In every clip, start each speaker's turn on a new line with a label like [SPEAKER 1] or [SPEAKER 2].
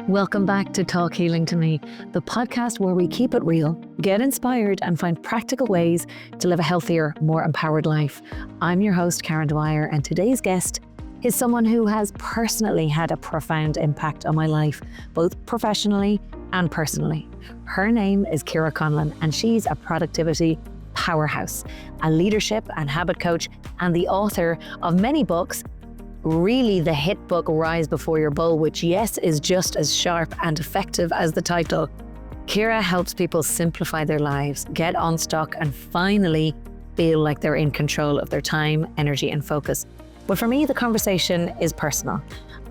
[SPEAKER 1] Welcome back to Talk Healing to Me, the podcast where we keep it real, get inspired, and find practical ways to live a healthier, more empowered life. I'm your host, Karen Dwyer, and today's guest is someone who has personally had a profound impact on my life, both professionally and personally. Her name is Ciara Conlon, and she's a productivity powerhouse, a leadership and habit coach, and the author of many books. Really the hit book Rise Before Your Bull, which yes, is just as sharp and effective as the title. Ciara helps people simplify their lives, get unstuck, and finally feel like they're in control of their time, energy, and focus. But for me, the conversation is personal.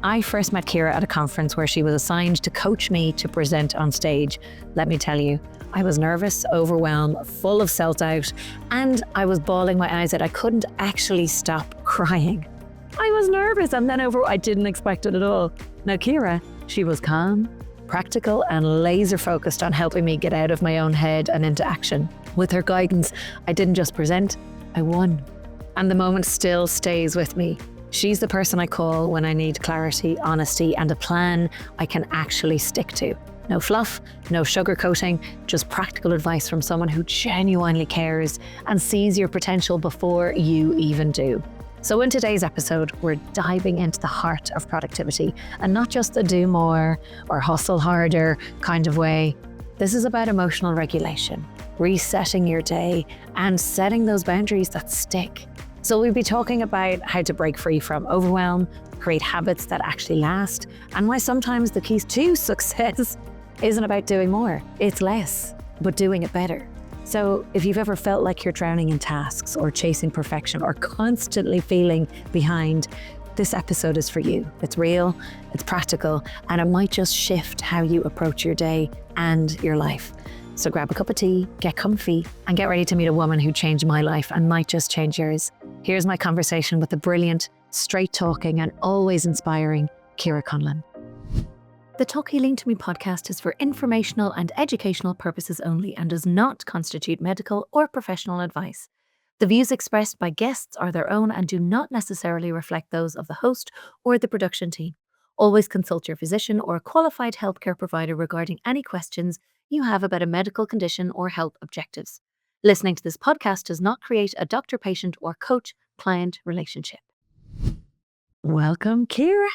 [SPEAKER 1] I first met Ciara at a conference where she was assigned to coach me to present on stage. Let me tell you, I was nervous, overwhelmed, full of self-doubt, and I was bawling my eyes out. I couldn't actually stop crying. I was nervous and then I didn't expect it at all. Now Ciara, she was calm, practical, and laser focused on helping me get out of my own head and into action. With her guidance, I didn't just present, I won. And the moment still stays with me. She's the person I call when I need clarity, honesty, and a plan I can actually stick to. No fluff, no sugarcoating, just practical advice from someone who genuinely cares and sees your potential before you even do. So in today's episode, we're diving into the heart of productivity, and not just the do more or hustle harder kind of way. This is about emotional regulation, resetting your day, and setting those boundaries that stick. So we'll be talking about how to break free from overwhelm, create habits that actually last, and why sometimes the keys to success isn't about doing more, it's less, but doing it better. So if you've ever felt like you're drowning in tasks or chasing perfection or constantly feeling behind, this episode is for you. It's real, it's practical, and it might just shift how you approach your day and your life. So grab a cup of tea, get comfy, and get ready to meet a woman who changed my life and might just change yours. Here's my conversation with the brilliant, straight-talking, and always inspiring Ciara Conlon. The Talk Healing to Me podcast is for informational and educational purposes only and does not constitute medical or professional advice. The views expressed by guests are their own and do not necessarily reflect those of the host or the production team. Always consult your physician or a qualified healthcare provider regarding any questions you have about a medical condition or health objectives. Listening to this podcast does not create a doctor-patient or coach-client relationship. Welcome, Ciara.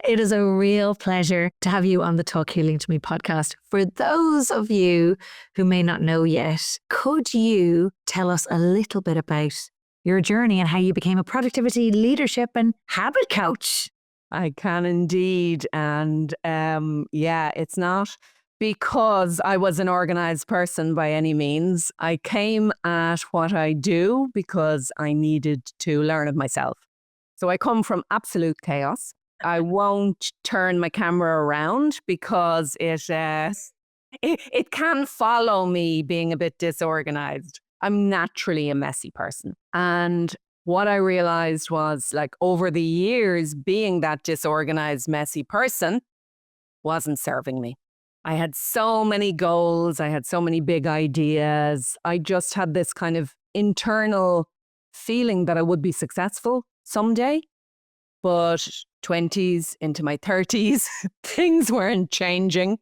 [SPEAKER 1] It is a real pleasure to have you on the Talk Healing to Me podcast. For those of you who may not know yet, could you tell us a little bit about your journey and how you became a productivity, leadership, and habit coach?
[SPEAKER 2] I can indeed. And it's not because I was an organized person by any means. I came at what I do because I needed to learn it myself. So I come from absolute chaos. I won't turn my camera around because it can follow me being a bit disorganized. I'm naturally a messy person. And what I realized was, like, over the years, being that disorganized, messy person wasn't serving me. I had so many goals. I had so many big ideas. I just had this kind of internal feeling that I would be successful someday. But 20s into my 30s, things weren't changing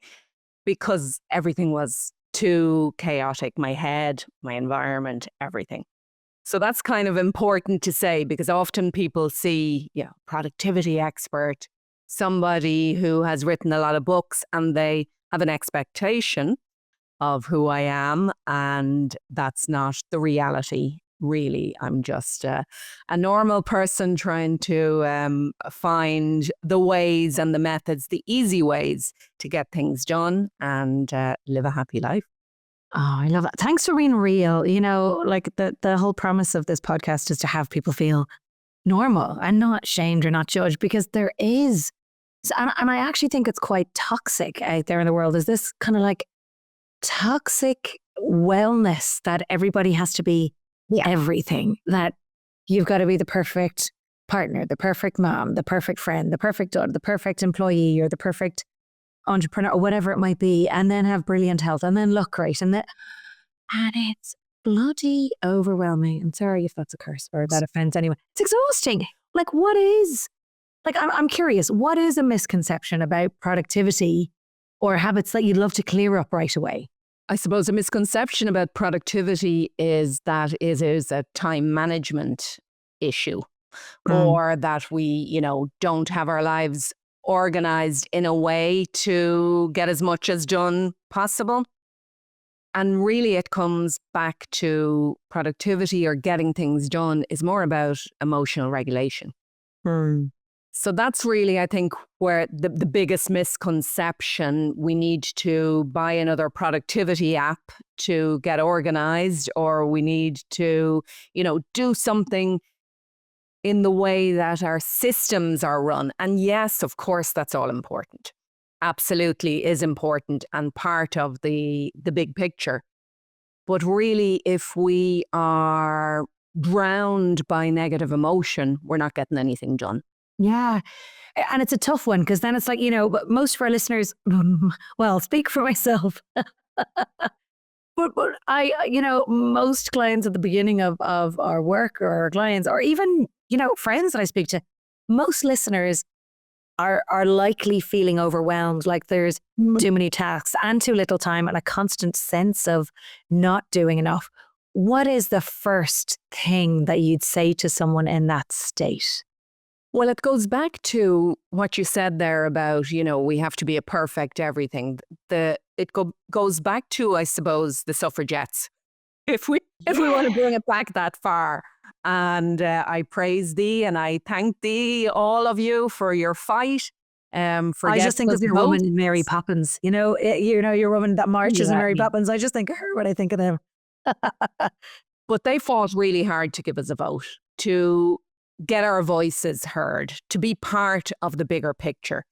[SPEAKER 2] because everything was too chaotic. My head, my environment, everything. So that's kind of important to say, because often people see, productivity expert, somebody who has written a lot of books, and they have an expectation of who I am, and that's not the reality. Really, I'm just a normal person trying to find the ways and the methods, the easy ways to get things done and live a happy life.
[SPEAKER 1] Oh, I love that. Thanks for being real. You know, like the whole premise of this podcast is to have people feel normal and not shamed or not judged, because there is, and I actually think it's quite toxic out there in the world, is this kind of like toxic wellness that everybody has to be everything, that you've got to be the perfect partner, the perfect mom, the perfect friend, the perfect daughter, the perfect employee, or the perfect entrepreneur, or whatever it might be, and then have brilliant health and then look great. And it's bloody overwhelming. I'm sorry if that's a curse or that offends anyone. It's exhausting. Like, I'm curious, what is a misconception about productivity or habits that you'd love to clear up right away?
[SPEAKER 2] I suppose a misconception about productivity is that it is a time management issue,
[SPEAKER 1] Mm.
[SPEAKER 2] or that we, don't have our lives organized in a way to get as much as done possible. And really, it comes back to productivity or getting things done is more about emotional regulation.
[SPEAKER 1] Mm.
[SPEAKER 2] So that's really, I think, where the biggest misconception. We need to buy another productivity app to get organized, or we need to, do something in the way that our systems are run. And yes, of course, that's all important. Absolutely is important and part of the big picture. But really, if we are drowned by negative emotion, we're not getting anything done.
[SPEAKER 1] Yeah. And it's a tough one because then it's like, but most of our listeners, well, I'll speak for myself. But most clients at the beginning of our work, or our clients, or even, friends that I speak to, most listeners are likely feeling overwhelmed, like there's too many tasks and too little time and a constant sense of not doing enough. What is the first thing that you'd say to someone in that state?
[SPEAKER 2] Well, it goes back to what you said there about, we have to be a perfect everything. Goes back to, I suppose, the suffragettes. If we want to bring it back that far. And I praise thee and I thank thee, all of you, for your fight. For
[SPEAKER 1] I just think of your
[SPEAKER 2] votes.
[SPEAKER 1] woman, Mary Poppins. Your woman that marches in
[SPEAKER 2] Yeah.
[SPEAKER 1] Mary Poppins. I just think of her when I think of them.
[SPEAKER 2] But they fought really hard to give us a vote, to get our voices heard, to be part of the bigger picture.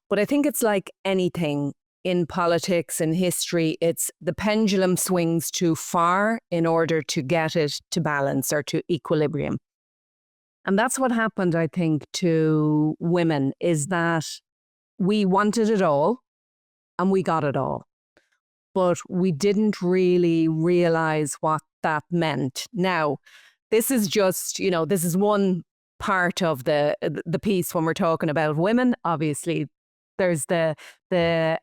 [SPEAKER 2] But I think it's like anything in politics and history, it's the pendulum swings too far in order to get it to balance or to equilibrium. And that's what happened, I think, to women, is that we wanted it all and we got it all. But we didn't really realize what that meant. Now, this is just, this is one part of the piece when we're talking about women. Obviously, there's the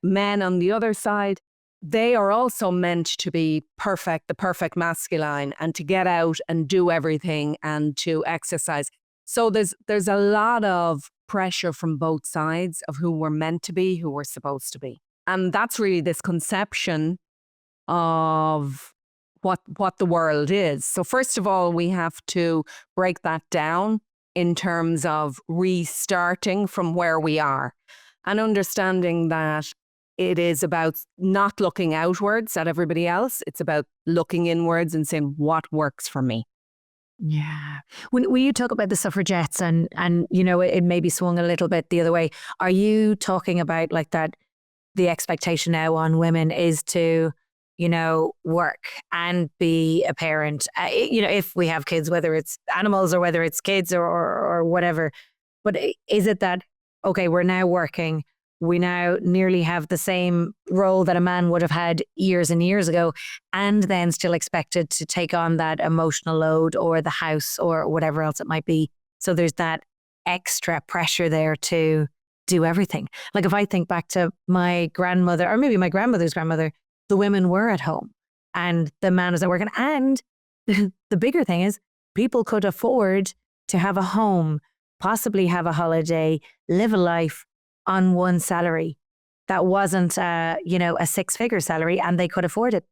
[SPEAKER 2] men on the other side. They are also meant to be perfect, the perfect masculine, and to get out and do everything and to exercise. So there's a lot of pressure from both sides of who we're meant to be, who we're supposed to be. And that's really this conception of what the world is. So first of all, we have to break that down in terms of restarting from where we are and understanding that it is about not looking outwards at everybody else. It's about looking inwards and saying, what works for me?
[SPEAKER 1] Yeah. When you talk about the suffragettes and it maybe swung a little bit the other way, are you talking about like that the expectation now on women is to, work and be a parent, if we have kids, whether it's animals or whether it's kids or whatever. But is it that, okay, we're now working, we now nearly have the same role that a man would have had years and years ago, and then still expected to take on that emotional load or the house or whatever else it might be. So there's that extra pressure there to do everything. Like if I think back to my grandmother, or maybe my grandmother's grandmother, the women were at home and the man was at work. And the bigger thing is people could afford to have a home, possibly have a holiday, live a life on one salary that wasn't, a 6-figure salary, and they could afford it.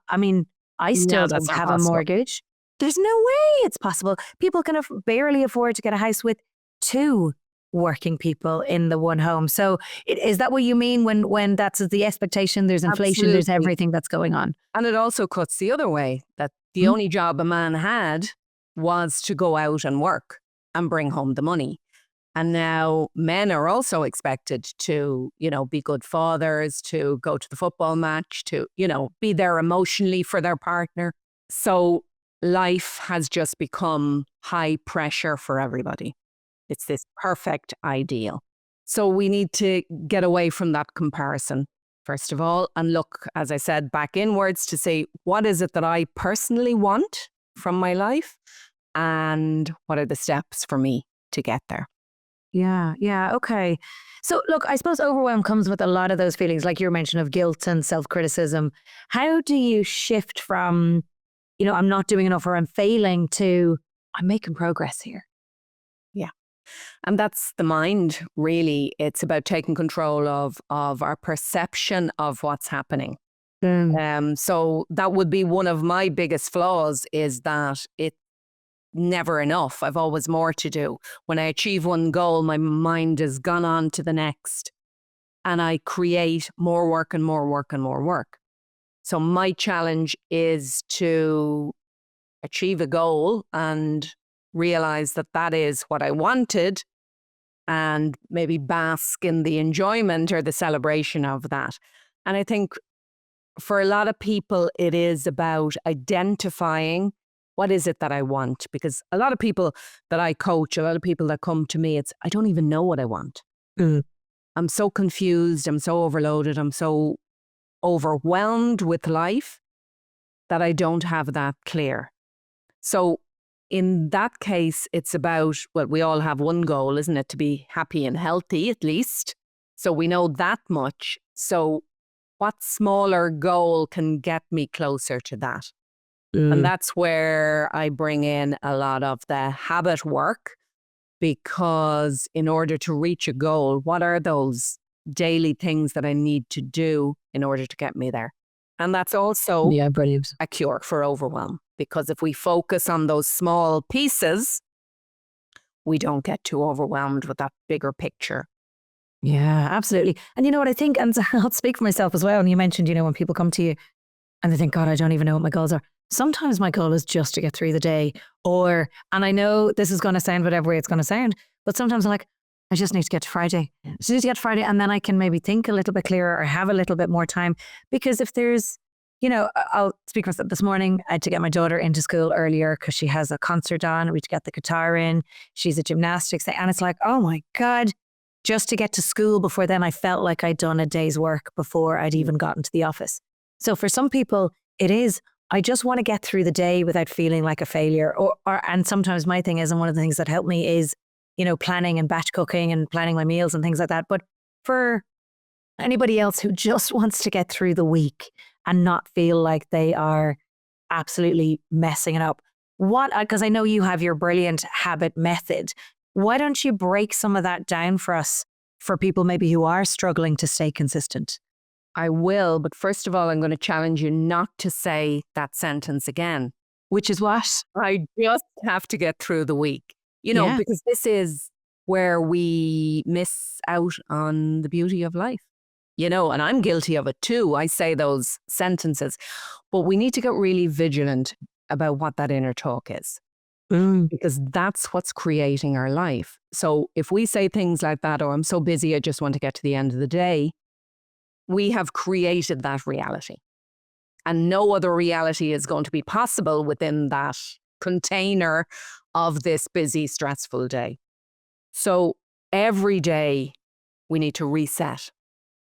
[SPEAKER 1] I mean, I still
[SPEAKER 2] that's
[SPEAKER 1] don't
[SPEAKER 2] not
[SPEAKER 1] have a
[SPEAKER 2] possible.
[SPEAKER 1] mortgage. There's no way it's possible. People can barely afford to get a house with 2 working people in the one home. So is that what you mean when that's the expectation? There's inflation, there's
[SPEAKER 2] Absolutely.
[SPEAKER 1] everything that's going on.
[SPEAKER 2] And it also cuts the other way, that the only job a man had was to go out and work and bring home the money. And now men are also expected to, be good fathers, to go to the football match, to, be there emotionally for their partner. So life has just become high pressure for everybody. It's this perfect ideal. So we need to get away from that comparison, first of all, and look, as I said, back inwards to say, what is it that I personally want from my life? And what are the steps for me to get there?
[SPEAKER 1] Yeah. Yeah. Okay. So look, I suppose overwhelm comes with a lot of those feelings, like you mentioned, of guilt and self-criticism. How do you shift from, I'm not doing enough or I'm failing to I'm making progress here?
[SPEAKER 2] Yeah. And that's the mind, really. It's about taking control of our perception of what's happening.
[SPEAKER 1] Mm.
[SPEAKER 2] So that would be one of my biggest flaws, is that it's never enough. I've always more to do. When I achieve one goal, my mind has gone on to the next, and I create more work and more work and more work. So my challenge is to achieve a goal and realize that that is what I wanted, and maybe bask in the enjoyment or the celebration of that. And I think for a lot of people, it is about identifying what is it that I want. Because a lot of people that I coach, a lot of people that come to me, it's, I don't even know what I want.
[SPEAKER 1] Mm.
[SPEAKER 2] I'm so confused. I'm so overloaded. I'm so overwhelmed with life that I don't have that clear. So in that case, it's about, well, we all have one goal, isn't it? To be happy and healthy, at least. So we know that much. So what smaller goal can get me closer to that? And that's where I bring in a lot of the habit work, because in order to reach a goal, what are those daily things that I need to do in order to get me there? And that's also
[SPEAKER 1] Yeah, brilliant.
[SPEAKER 2] a cure for overwhelm, because if we focus on those small pieces, we don't get too overwhelmed with that bigger picture.
[SPEAKER 1] Yeah, absolutely. And you know what I think, and I'll speak for myself as well. And you mentioned, when people come to you and they think, God, I don't even know what my goals are. Sometimes my goal is just to get through the day. And I know this is going to sound whatever way it's going to sound, but sometimes I'm like, I just need to get to Friday. I just need to get to Friday. And then I can maybe think a little bit clearer or have a little bit more time. Because if there's, I'll speak for myself. This morning, I had to get my daughter into school earlier because she has a concert on. We had to get the guitar in. She's a gymnastics thing. And it's like, oh my God, just to get to school before then, I felt like I'd done a day's work before I'd even gotten to the office. So for some people, it is, I just want to get through the day without feeling like a failure. And sometimes my thing is, and one of the things that helped me is, planning and batch cooking and planning my meals and things like that. But for anybody else who just wants to get through the week and not feel like they are absolutely messing it up, because I know you have your brilliant habit method. Why don't you break some of that down for us, for people maybe who are struggling to stay consistent?
[SPEAKER 2] I will, but first of all, I'm going to challenge you not to say that sentence again.
[SPEAKER 1] Which is what?
[SPEAKER 2] I just have to get through the week,
[SPEAKER 1] Yeah.
[SPEAKER 2] because this is where we miss out on the beauty of life, and I'm guilty of it too. I say those sentences, but we need to get really vigilant about what that inner talk is. Because that's what's creating our life. So if we say things like that, or I'm so busy, I just want to get to the end of the day, we have created that reality. And no other reality is going to be possible within that container of this busy, stressful day. So every day we need to reset.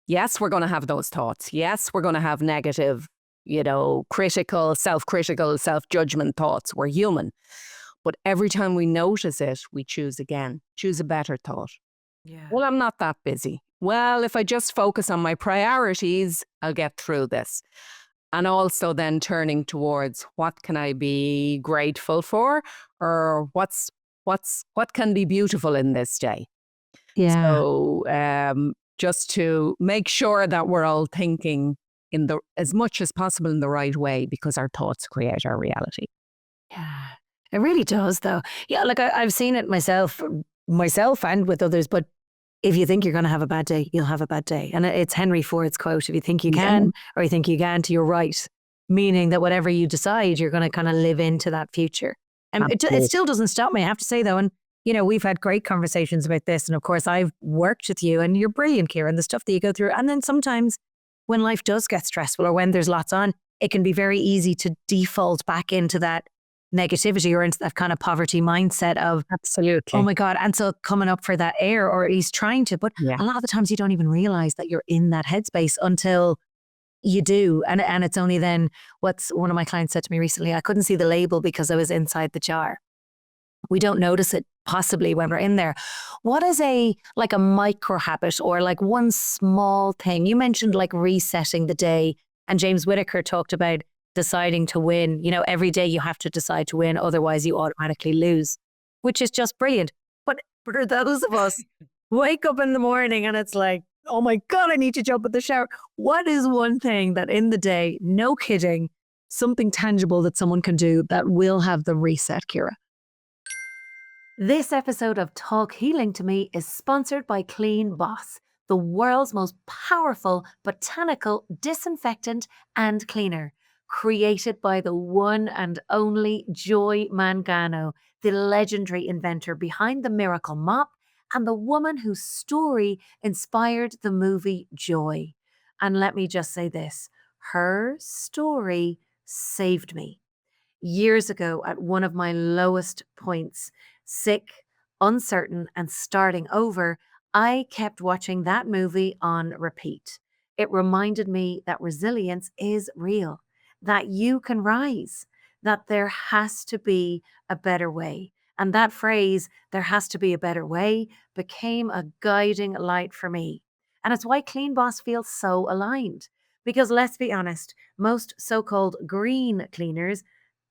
[SPEAKER 2] Yes, we're going to have those thoughts. Yes, we're going to have negative, critical, self-critical, self-judgment thoughts. We're human. But every time we notice it, we choose again, choose a better thought.
[SPEAKER 1] Yeah.
[SPEAKER 2] Well, I'm not that busy. Well, if I just focus on my priorities, I'll get through this. And also then turning towards, what can I be grateful for, or what can be beautiful in this day?
[SPEAKER 1] Yeah.
[SPEAKER 2] So just to make sure that we're all thinking as much as possible in the right way, because our thoughts create our reality.
[SPEAKER 1] Yeah. It really does, though. Yeah, like I've seen it myself and with others. But if you think you're going to have a bad day, you'll have a bad day. And it's Henry Ford's quote: if you think you can, or you think you can't, you're right. Meaning that whatever you decide, you're going to kind of live into that future. And it still doesn't stop me, I have to say, though. And, we've had great conversations about this. And of course, I've worked with you, and you're brilliant, Ciara, and the stuff that you go through. And then sometimes when life does get stressful, or when there's lots on, it can be very easy to default back into that negativity, or into that kind of poverty mindset of,
[SPEAKER 2] Absolutely.
[SPEAKER 1] oh my God. And so coming up for that air, or at least trying to, but a lot of the times you don't even realize that you're in that headspace until you do. And it's only then, what's one of my clients said to me recently, I couldn't see the label because I was inside the jar. We don't notice it possibly when we're in there. What is a micro habit or like one small thing? You mentioned like resetting the day, and James Whittaker talked about deciding to win. You know, every day you have to decide to win, otherwise you automatically lose, which is just brilliant. But for those of us who wake up in the morning and it's like, oh my God, I need to jump in the shower. What is one thing that in the day, no kidding, something tangible that someone can do that will have the reset, Ciara? This episode of Talk Healing to Me is sponsored by Clean Boss, the world's most powerful botanical disinfectant and cleaner, created by the one and only Joy Mangano, the legendary inventor behind the Miracle Mop and the woman whose story inspired the movie Joy. And let me just say this, her story saved me. Years ago, at one of my lowest points, sick, uncertain, and starting over, I kept watching that movie on repeat. It reminded me that resilience is real, that you can rise, that there has to be a better way. And that phrase, there has to be a better way, became a guiding light for me. And it's why Clean Boss feels so aligned. Because let's be honest, most so called green cleaners,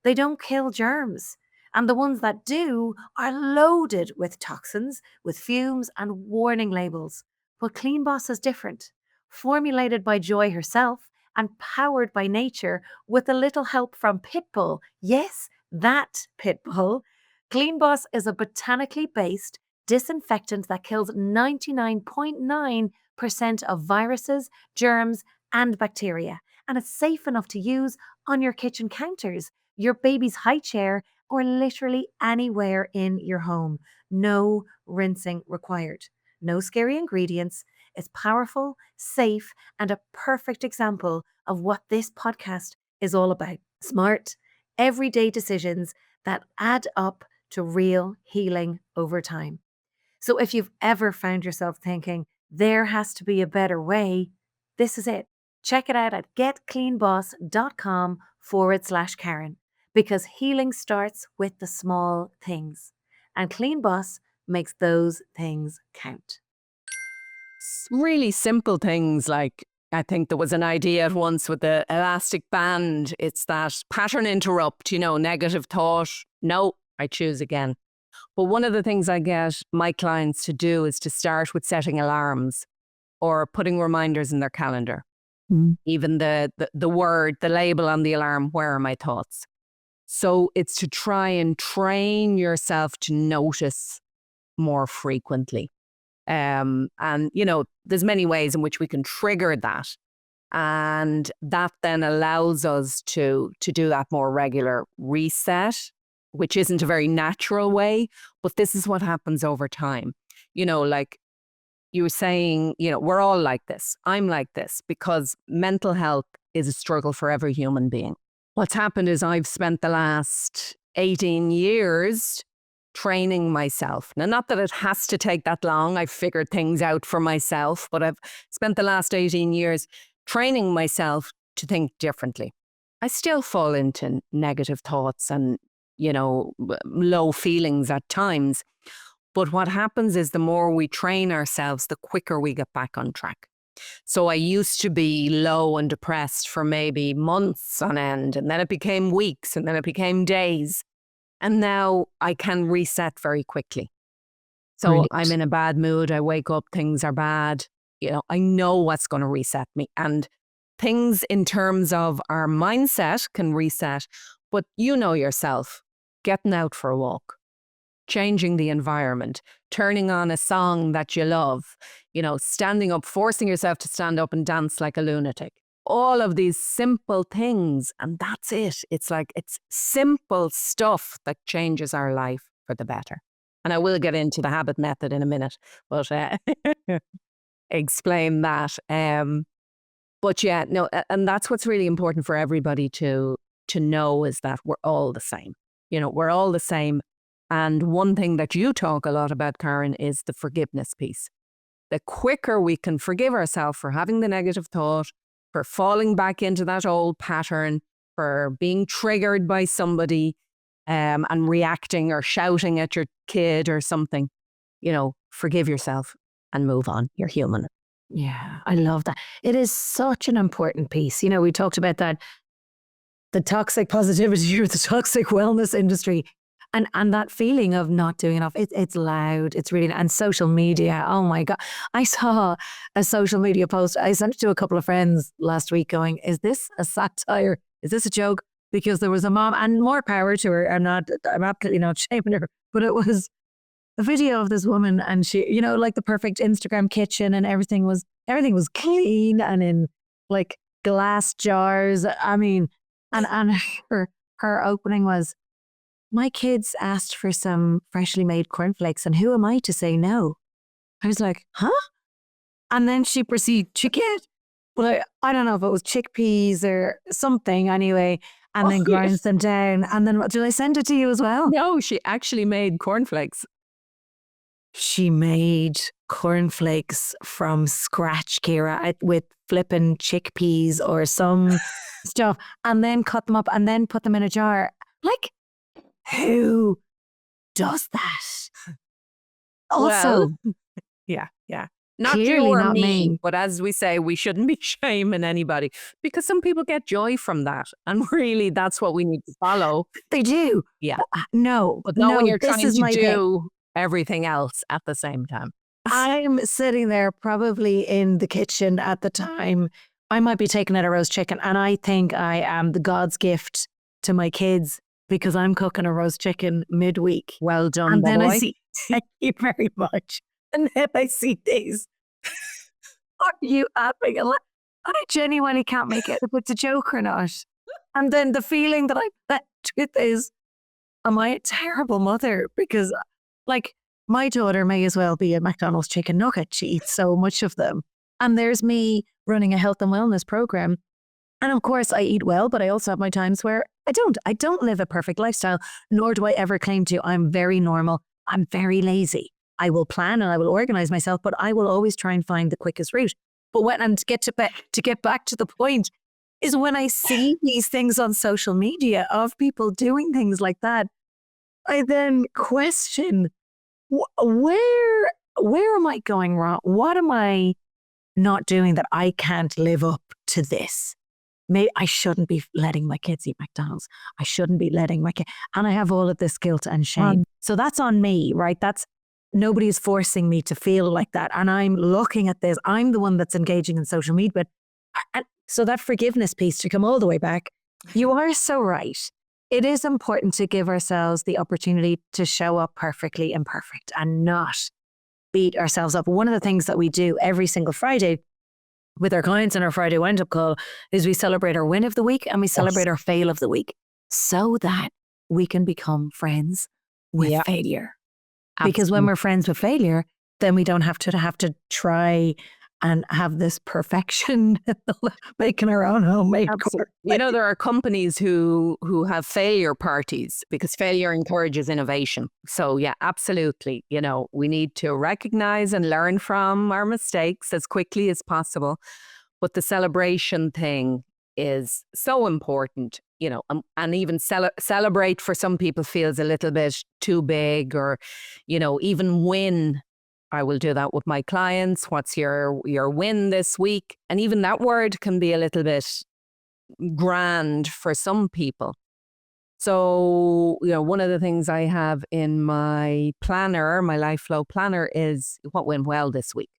[SPEAKER 1] they don't kill germs. And the ones that do are loaded with toxins, with fumes and warning labels. But Clean Boss is different. Formulated by Joy herself and powered by nature with a little help from Pitbull. Yes, that Pitbull. Clean Boss is a botanically based disinfectant that kills 99.9% of viruses, germs, and bacteria. And it's safe enough to use on your kitchen counters, your baby's high chair, or literally anywhere in your home. No rinsing required. No scary ingredients. It's powerful, safe, and a perfect example of what this podcast is all about. Smart, everyday decisions that add up to real healing over time. So if you've ever found yourself thinking, there has to be a better way, this is it. Check it out at getcleanboss.com/Karen, because healing starts with the small things, and Clean Boss makes those things count.
[SPEAKER 2] Really simple things like, I think there was an idea at once with the elastic band. It's that pattern interrupt, negative thought. No, I choose again. But one of the things I get my clients to do is to start with setting alarms or putting reminders in their calendar. Even the label on the alarm, where are my thoughts? So it's to try and train yourself to notice more frequently. And, there's many ways in which we can trigger that. And that then allows us to do that more regular reset, which isn't a very natural way, but this is what happens over time. Like you were saying, we're all like this. I'm like this because mental health is a struggle for every human being. What's happened is I've spent the last 18 years training myself. Now, not that it has to take that long. I've figured things out for myself, but I've spent the last 18 years training myself to think differently. I still fall into negative thoughts and, low feelings at times. But what happens is the more we train ourselves, the quicker we get back on track. So I used to be low and depressed for maybe months on end, and then it became weeks, and then it became days. And now I can reset very quickly. So
[SPEAKER 1] Brilliant.
[SPEAKER 2] I'm in a bad mood. I wake up, things are bad. I know what's going to reset me. And things in terms of our mindset can reset. But yourself, getting out for a walk, changing the environment, turning on a song that you love, standing up, forcing yourself to stand up and dance like a lunatic. All of these simple things, and that's it. It's simple stuff that changes our life for the better. And I will get into the habit method in a minute, but explain that. But yeah, no, and that's what's really important for everybody to know is that we're all the same. We're all the same. And one thing that you talk a lot about, Karen, is the forgiveness piece. The quicker we can forgive ourselves for having the negative thought, for falling back into that old pattern, for being triggered by somebody, and reacting or shouting at your kid or something, forgive yourself and move on. You're human.
[SPEAKER 1] Yeah, I love that. It is such an important piece. We talked about that, the toxic positivity or the toxic wellness industry. And that feeling of not doing enough, it's loud, it's really, and social media, oh my God. I saw a social media post, I sent it to a couple of friends last week going, is this a satire? Is this a joke? Because there was a mom, and more power to her, I'm absolutely not shaming her, but it was a video of this woman and she, like the perfect Instagram kitchen and everything was clean and in like glass jars. I mean, and her opening was, my kids asked for some freshly made cornflakes and who am I to say no? I was like, huh? And then she proceeded to get, well, I don't know if it was chickpeas or something anyway, and then grinds them down. And then did I send it to you as well?
[SPEAKER 2] No, she actually made cornflakes.
[SPEAKER 1] She made cornflakes from scratch, Ciara, with flipping chickpeas or some stuff, and then cut them up and then put them in a jar. Like, who does that? Also,
[SPEAKER 2] well, yeah. Not
[SPEAKER 1] clearly
[SPEAKER 2] you or
[SPEAKER 1] not me.
[SPEAKER 2] but as we say, we shouldn't be shaming anybody because some people get joy from that. And really, that's what we need to follow.
[SPEAKER 1] They do.
[SPEAKER 2] Yeah.
[SPEAKER 1] But
[SPEAKER 2] not when you're
[SPEAKER 1] this
[SPEAKER 2] trying
[SPEAKER 1] is
[SPEAKER 2] to
[SPEAKER 1] my
[SPEAKER 2] do everything else at the same time.
[SPEAKER 1] I'm sitting there probably in the kitchen at the time. I might be taking out a roast chicken and I think I am the God's gift to my kids because I'm cooking a roast chicken midweek.
[SPEAKER 2] Well done,
[SPEAKER 1] And then
[SPEAKER 2] boy.
[SPEAKER 1] I see, thank you very much. And then I see these. Are you having I genuinely can't make it if it's a joke or not. And then the feeling that I'm left with is, am I a terrible mother? Because like my daughter may as well be a McDonald's chicken nugget. She eats so much of them. And there's me running a health and wellness program. And of course I eat well, but I also have my times where I don't live a perfect lifestyle, nor do I ever claim to. I'm very normal. I'm very lazy. I will plan and I will organize myself, but I will always try and find the quickest route. But to get back to the point is when I see these things on social media of people doing things like that, I then question, where am I going wrong? What am I not doing that I can't live up to this? Maybe I shouldn't be letting my kids eat McDonald's. I shouldn't be letting my kids, and I have all of this guilt and shame. So that's on me, right? Nobody's forcing me to feel like that. And I'm looking at this. I'm the one that's engaging in social media. But so that forgiveness piece, to come all the way back, you are so right. It is important to give ourselves the opportunity to show up perfectly imperfect and not beat ourselves up. One of the things that we do every single Friday with our clients in our Friday wind-up call is we celebrate our win of the week and we celebrate our fail of the week so that we can become friends with failure.
[SPEAKER 2] Absolutely.
[SPEAKER 1] Because when we're friends with failure, then we don't have to try and have this perfection, making our own homemade corn.
[SPEAKER 2] There are companies who have failure parties because failure encourages innovation. So yeah, absolutely. We need to recognize and learn from our mistakes as quickly as possible. But the celebration thing is so important, and even celebrate for some people feels a little bit too big, or, even win. I will do that with my clients. What's your win this week? And even that word can be a little bit grand for some people. So, one of the things I have in my planner, my Life Flow planner, is what went well this week.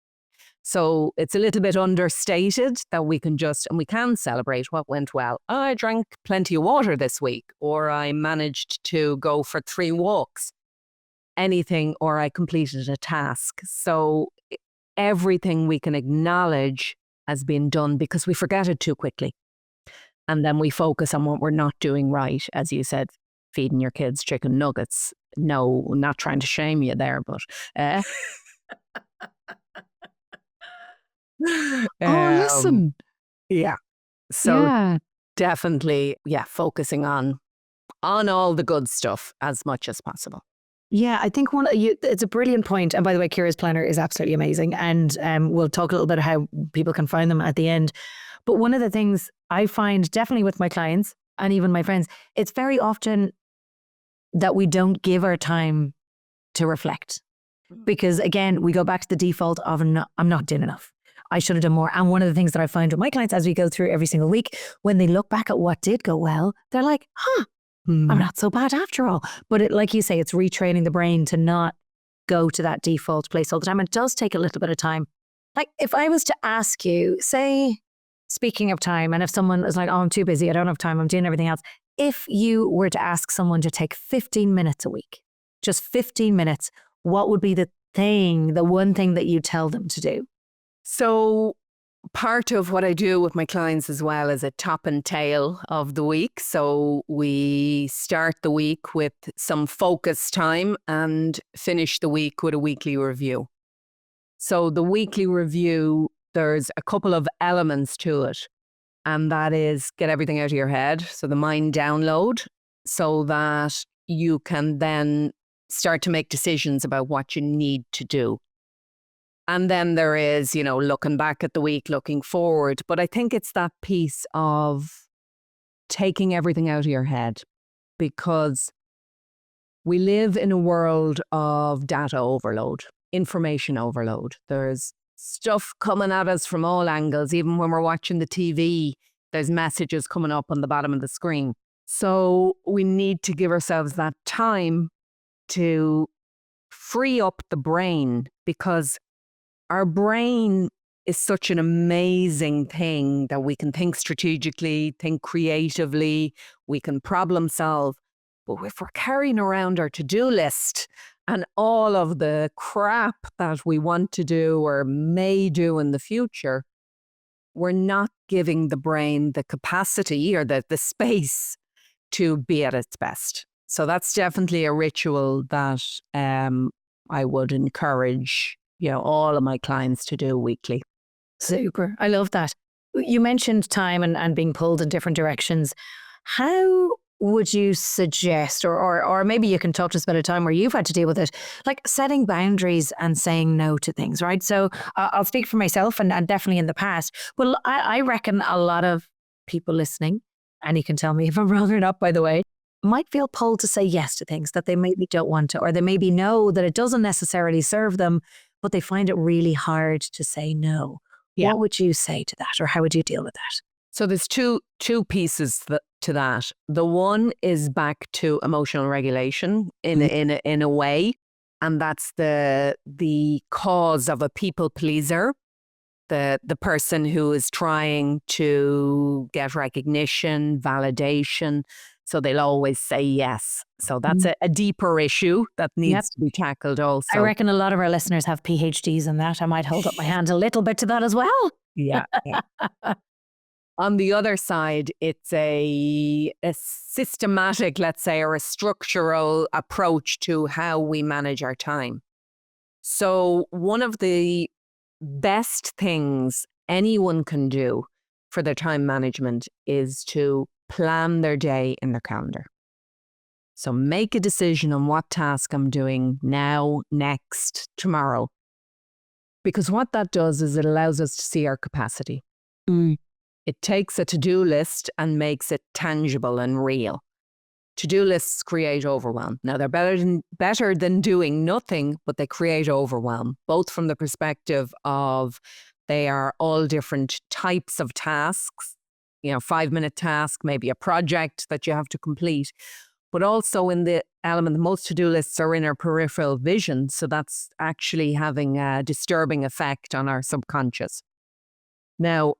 [SPEAKER 2] So it's a little bit understated that we can celebrate what went well. I drank plenty of water this week, or I managed to go for 3 walks. Anything, or I completed a task. So everything we can acknowledge has been done because we forget it too quickly. And then we focus on what we're not doing right. As you said, feeding your kids chicken nuggets. No, not trying to shame you there, but...
[SPEAKER 1] listen.
[SPEAKER 2] Yeah. So definitely, focusing on all the good stuff as much as possible.
[SPEAKER 1] Yeah, I think it's a brilliant point. And by the way, Ciara's planner is absolutely amazing. And we'll talk a little bit how people can find them at the end. But one of the things I find definitely with my clients and even my friends, it's very often that we don't give our time to reflect. Because again, we go back to the default of I'm not doing enough. I should have done more. And one of the things that I find with my clients as we go through every single week, when they look back at what did go well, they're like, I'm not so bad after all. But like you say, it's retraining the brain to not go to that default place all the time. It does take a little bit of time. Like if I was to ask you, say, speaking of time, and if someone is like, I'm too busy, I don't have time, I'm doing everything else. If you were to ask someone to take 15 minutes a week, just 15 minutes, what would be the one thing that you tell them to do?
[SPEAKER 2] So part of what I do with my clients as well is a top and tail of the week. So we start the week with some focus time and finish the week with a weekly review. So the weekly review, there's a couple of elements to it. And that is get everything out of your head. So the mind download, so that you can then start to make decisions about what you need to do. And then there is, looking back at the week, looking forward. But I think it's that piece of taking everything out of your head, because we live in a world of data overload, information overload. There's stuff coming at us from all angles. Even when we're watching the TV, there's messages coming up on the bottom of the screen. So we need to give ourselves that time to free up the brain, because our brain is such an amazing thing that we can think strategically, think creatively, we can problem solve. But if we're carrying around our to-do list and all of the crap that we want to do or may do in the future, we're not giving the brain the capacity or the space to be at its best. So that's definitely a ritual that I would encourage all of my clients to do weekly.
[SPEAKER 1] Super. I love that. You mentioned time and being pulled in different directions. How would you suggest, or maybe you can talk to us about a time where you've had to deal with it, like setting boundaries and saying no to things, right? So I'll speak for myself and definitely in the past. Well, I reckon a lot of people listening, and you can tell me if I'm wrong or not, by the way, might feel pulled to say yes to things that they maybe don't want to, or they maybe know that it doesn't necessarily serve them, but they find it really hard to say no. Yeah. What would you say to that, or how would you deal with that?
[SPEAKER 2] So there's two pieces to that. The one is back to emotional regulation in a way, and that's the cause of a people pleaser, the person who is trying to get recognition, validation. So they'll always say yes. So that's a deeper issue that needs to be tackled also.
[SPEAKER 1] I reckon a lot of our listeners have PhDs in that. I might hold up my hand a little bit to that as well.
[SPEAKER 2] Yeah. On the other side, it's a systematic, let's say, or a structural approach to how we manage our time. So one of the best things anyone can do for their time management is to plan their day in their calendar. So make a decision on what task I'm doing now, next, tomorrow. Because what that does is it allows us to see our capacity. It takes a to-do list and makes it tangible and real. To-do lists create overwhelm. Now, they're better than doing nothing, but they create overwhelm, both from the perspective of they are all different types of tasks, 5-minute task, maybe a project that you have to complete, but also in the element, most to-do lists are in our peripheral vision. So that's actually having a disturbing effect on our subconscious. Now,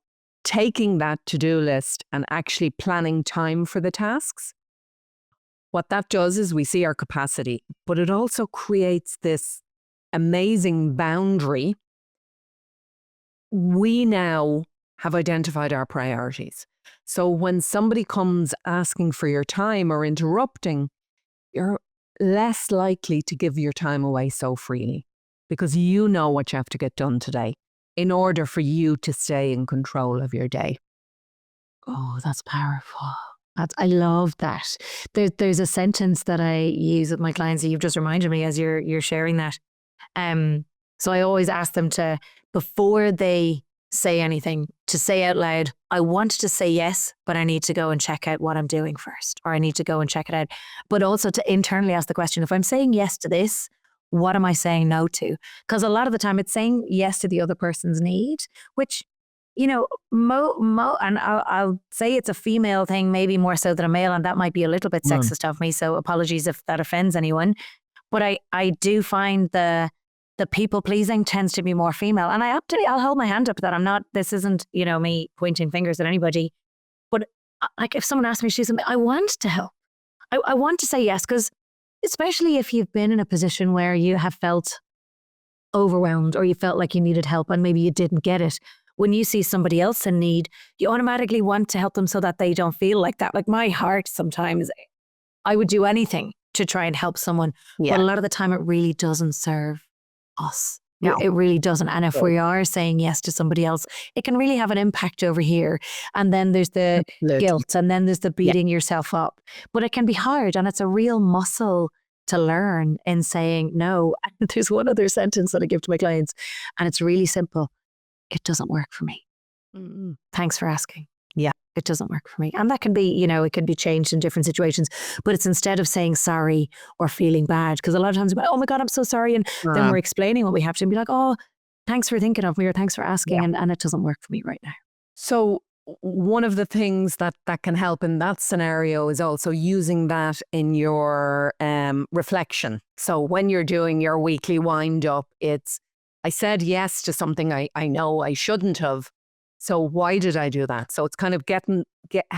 [SPEAKER 2] taking that to-do list and actually planning time for the tasks, what that does is we see our capacity, but it also creates this amazing boundary. We now have identified our priorities. So when somebody comes asking for your time or interrupting, you're less likely to give your time away so freely, because you know what you have to get done today in order for you to stay in control of your day.
[SPEAKER 1] Oh, that's powerful. I love that. There's a sentence that I use with my clients that you've just reminded me as you're sharing that. So I always ask them to, before they say anything, to say out loud, I want to say yes, but I need to go and check out what I'm doing first, or I need to go and check it out. But also to internally ask the question, if I'm saying yes to this, what am I saying no to? Because a lot of the time it's saying yes to the other person's need, which, you know, and I'll say it's a female thing, maybe more so than a male, and that might be a little bit sexist of me. So apologies if that offends anyone. But I do find the people pleasing tends to be more female. And I'll hold my hand up that I'm not, this isn't, you know, me pointing fingers at anybody. But like if someone asks me to do something, I want to help. I want to say yes, because especially if you've been in a position where you have felt overwhelmed or you felt like you needed help and maybe you didn't get it. When you see somebody else in need, you automatically want to help them so that they don't feel like that. Like my heart sometimes, I would do anything to try and help someone.
[SPEAKER 2] Yeah.
[SPEAKER 1] But a lot of the time it really doesn't serve us.
[SPEAKER 2] No.
[SPEAKER 1] It really doesn't. And if we are saying yes to somebody else, it can really have an impact over here. And then there's the guilt, and then there's the beating yourself up. But it can be hard, and it's a real muscle to learn in saying no. And there's one other sentence that I give to my clients, and it's really simple. It doesn't work for me. Thanks for asking.
[SPEAKER 2] Yeah.
[SPEAKER 1] It doesn't work for me. And that can be, you know, it can be changed in different situations. But it's instead of saying sorry or feeling bad, because a lot of times we're like, oh my God, I'm so sorry. And then we're explaining what we have to and be like, oh, thanks for thinking of me, or thanks for asking. And it doesn't work for me right now.
[SPEAKER 2] So one of the things that can help in that scenario is also using that in your reflection. So when you're doing your weekly wind up, it's, I said yes to something I know I shouldn't have. So why did I do that? So it's kind of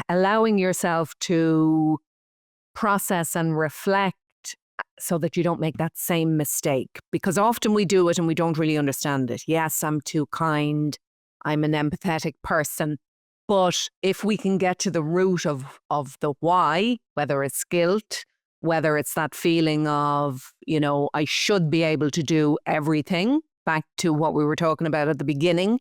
[SPEAKER 2] allowing yourself to process and reflect so that you don't make that same mistake. Because often we do it and we don't really understand it. Yes, I'm too kind. I'm an empathetic person. But if we can get to the root of the why, whether it's guilt, whether it's that feeling of, you know, I should be able to do everything, back to what we were talking about at the beginning,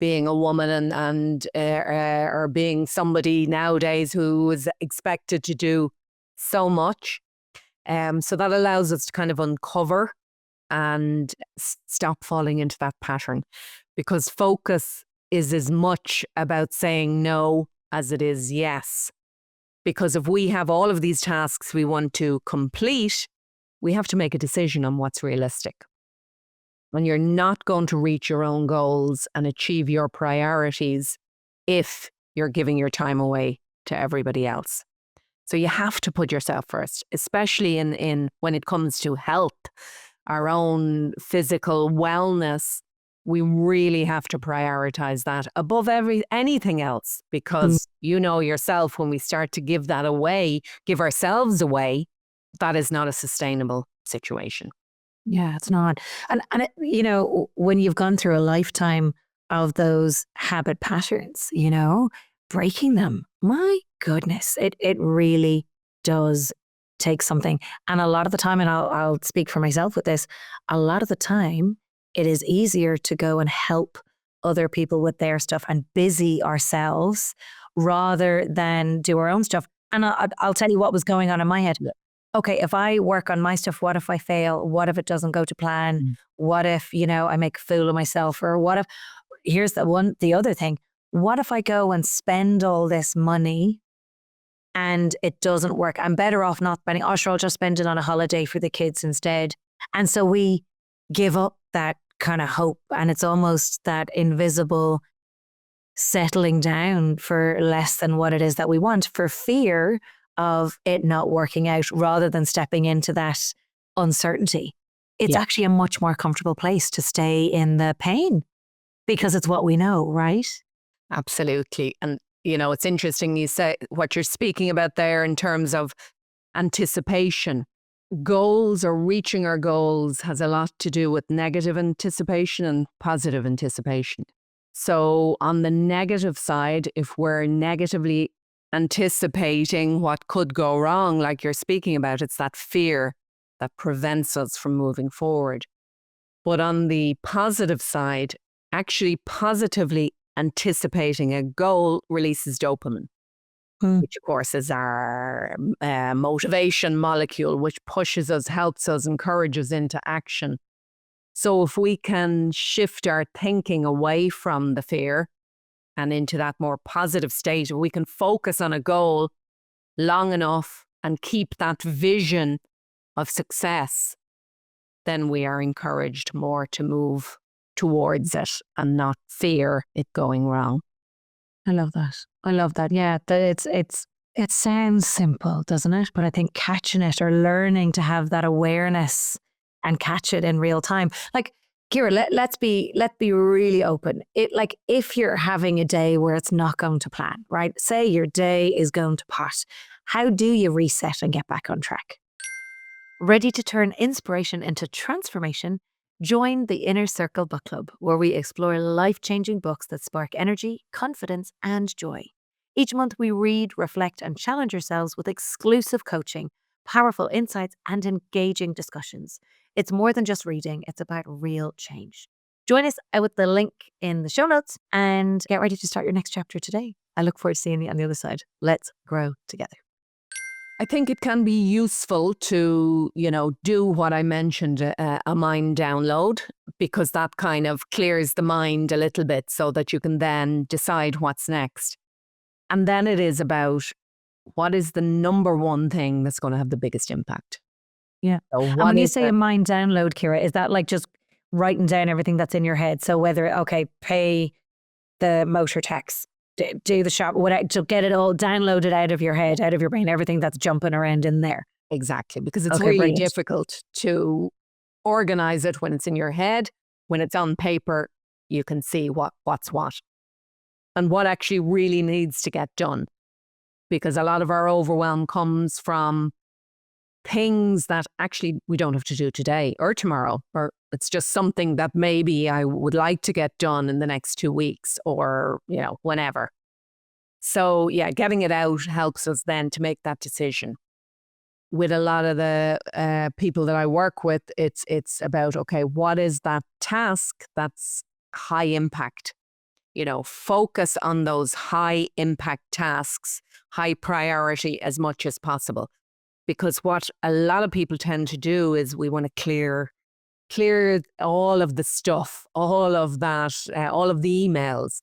[SPEAKER 2] being a woman and or being somebody nowadays who is expected to do so much. So that allows us to kind of uncover and stop falling into that pattern, because focus is as much about saying no as it is yes. Because if we have all of these tasks we want to complete, we have to make a decision on what's realistic. And you're not going to reach your own goals and achieve your priorities if you're giving your time away to everybody else. So you have to put yourself first, especially in when it comes to health, our own physical wellness. We really have to prioritize that above anything else, because you know yourself, when we start to give that away, give ourselves away, that is not a sustainable situation.
[SPEAKER 1] Yeah, it's not. And it, you know, when you've gone through a lifetime of those habit patterns, you know, breaking them, my goodness, it really does take something. And a lot of the time, and I'll speak for myself with this, a lot of the time, it is easier to go and help other people with their stuff and busy ourselves rather than do our own stuff. And I'll tell you what was going on in my head. Yeah. Okay, if I work on my stuff, what if I fail? What if it doesn't go to plan? What if, you know, I make a fool of myself? Or what if, here's the other thing. What if I go and spend all this money and it doesn't work? I'm better off not spending. Oh, sure, I'll just spend it on a holiday for the kids instead. And so we give up that kind of hope. And it's almost that invisible settling down for less than what it is that we want, for fear of it not working out, rather than stepping into that uncertainty. It's actually a much more comfortable place to stay in the pain, because it's what we know, right?
[SPEAKER 2] Absolutely. And, you know, it's interesting you say what you're speaking about there in terms of anticipation. Goals, or reaching our goals, has a lot to do with negative anticipation and positive anticipation. So on the negative side, if we're negatively anticipating what could go wrong, like you're speaking about, it's that fear that prevents us from moving forward. But on the positive side, actually positively anticipating a goal releases dopamine, which of course is our motivation molecule, which pushes us, helps us, encourages into action. So if we can shift our thinking away from the fear and into that more positive state, we can focus on a goal long enough and keep that vision of success, then we are encouraged more to move towards it and not fear it going wrong.
[SPEAKER 1] I love that. I love that. Yeah, that it sounds simple, doesn't it? But I think catching it or learning to have that awareness and catch it in real time. Like, Ciara, let's be really open. It like if you're having a day where it's not going to plan, right? Say your day is going to pot. How do you reset and get back on track? Ready to turn inspiration into transformation? Join the Inner Circle Book Club, where we explore life-changing books that spark energy, confidence, and joy. Each month we read, reflect, and challenge ourselves with exclusive coaching, powerful insights, and engaging discussions. It's more than just reading, it's about real change. Join us with the link in the show notes and get ready to start your next chapter today. I look forward to seeing you on the other side. Let's grow together.
[SPEAKER 2] I think it can be useful to, do what I mentioned, a mind download, because that kind of clears the mind a little bit so that you can then decide what's next. And then it is about what is the number one thing that's going to have the biggest impact.
[SPEAKER 1] Yeah.
[SPEAKER 2] So
[SPEAKER 1] And when you say a mind download, Ciara, is that like just writing down everything that's in your head? So whether, pay the motor tax, do the shop, whatever, to get it all downloaded out of your head, out of your brain, everything that's jumping around in there.
[SPEAKER 2] Exactly, because it's really
[SPEAKER 1] brilliant.
[SPEAKER 2] difficult to organize it when it's in your head. When it's on paper, you can see what's what and what actually really needs to get done. Because a lot of our overwhelm comes from things that actually we don't have to do today or tomorrow, or it's just something that maybe I would like to get done in the next 2 weeks or, whenever. So yeah, getting it out helps us then to make that decision. With a lot of the people that I work with, it's about, okay, what is that task that's high impact? Focus on those high impact tasks, high priority as much as possible. Because what a lot of people tend to do is we want to clear all of the stuff, all of that, all of the emails.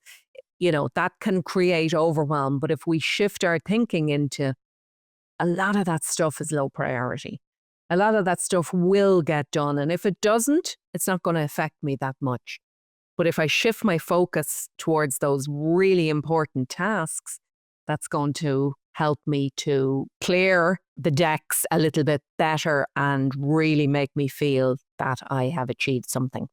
[SPEAKER 2] That can create overwhelm. But if we shift our thinking into a lot of that stuff is low priority. A lot of that stuff will get done. And if it doesn't, it's not going to affect me that much. But if I shift my focus towards those really important tasks, that's going to help me to clear the decks a little bit better and really make me feel that I have achieved something.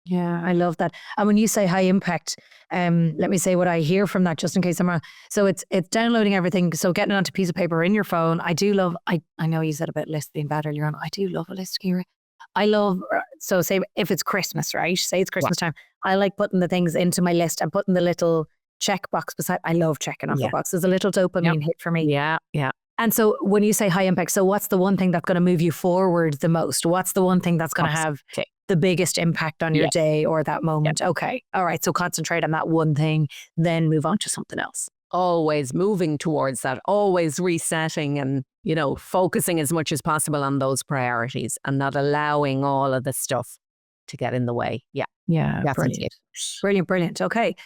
[SPEAKER 1] Yeah, I love that. And when you say high impact, let me say what I hear from that, just in case I'm wrong. So it's downloading everything. So getting it onto a piece of paper in your phone. I do love, I know you said about lists being bad earlier on. I do love a list, Ciara. I love, so say if it's Christmas, right? Say it's Christmas time. I like putting the things into my list and putting the little checkbox beside. I love checking off the box. There's a little dopamine hit for me.
[SPEAKER 2] Yeah.
[SPEAKER 1] And so when you say high impact, so what's the one thing that's going to move you forward the most? What's the one thing that's going to have the biggest impact on your day or that moment? Okay. All right. So concentrate on that one thing, then move on to something else.
[SPEAKER 2] Always moving towards that, always resetting and, focusing as much as possible on those priorities and not allowing all of the stuff to get in the way. Yeah.
[SPEAKER 1] Yeah. Brilliant. Okay.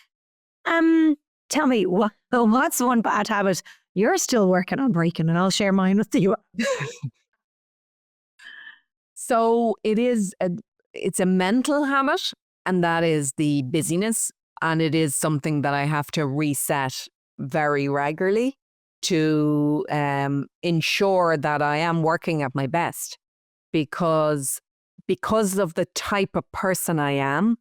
[SPEAKER 1] Tell me, what's one bad habit you're still working on breaking, and I'll share mine with you.
[SPEAKER 2] So it's a mental habit, and that is the busyness. And it is something that I have to reset very regularly to ensure that I am working at my best, because of the type of person I am.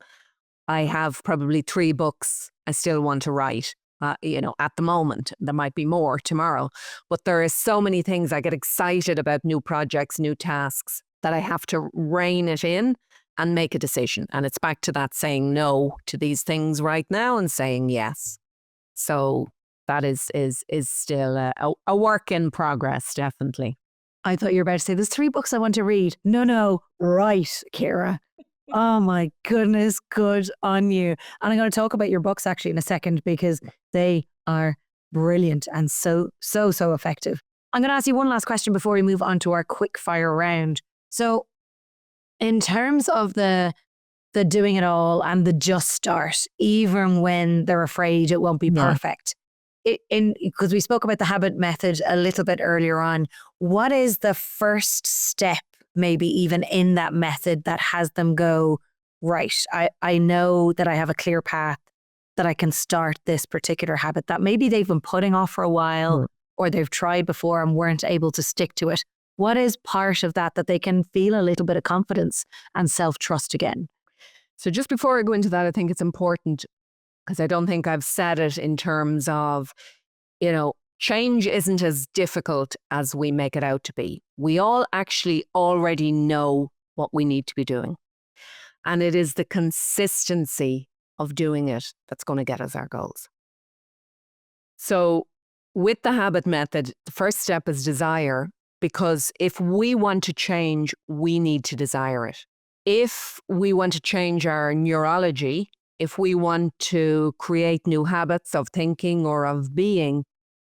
[SPEAKER 2] I have probably 3 books I still want to write. At the moment, there might be more tomorrow, but there are so many things. I get excited about new projects, new tasks, that I have to rein it in and make a decision. And it's back to that saying no to these things right now and saying yes. So that is still a work in progress, definitely.
[SPEAKER 1] I thought you were about to say, there's 3 books I want to read. No, right, Ciara. Oh my goodness, good on you. And I'm going to talk about your books actually in a second, because they are brilliant and so effective. I'm going to ask you one last question before we move on to our quick fire round. So In terms of the doing it all and the just start, even when they're afraid it won't be
[SPEAKER 2] Yeah.
[SPEAKER 1] perfect. Because we spoke about the habit method a little bit earlier on, what is the first step, maybe even in that method, that has them go, right, I know that I have a clear path that I can start this particular habit that maybe they've been putting off for a while or they've tried before and weren't able to stick to it. What is part of that they can feel a little bit of confidence and self-trust again?
[SPEAKER 2] So just before I go into that, I think it's important, because I don't think I've said it in terms of, change isn't as difficult as we make it out to be. We all actually already know what we need to be doing. And it is the consistency of doing it that's going to get us our goals. So with the habit method, the first step is desire, because if we want to change, we need to desire it. If we want to change our neurology, if we want to create new habits of thinking or of being,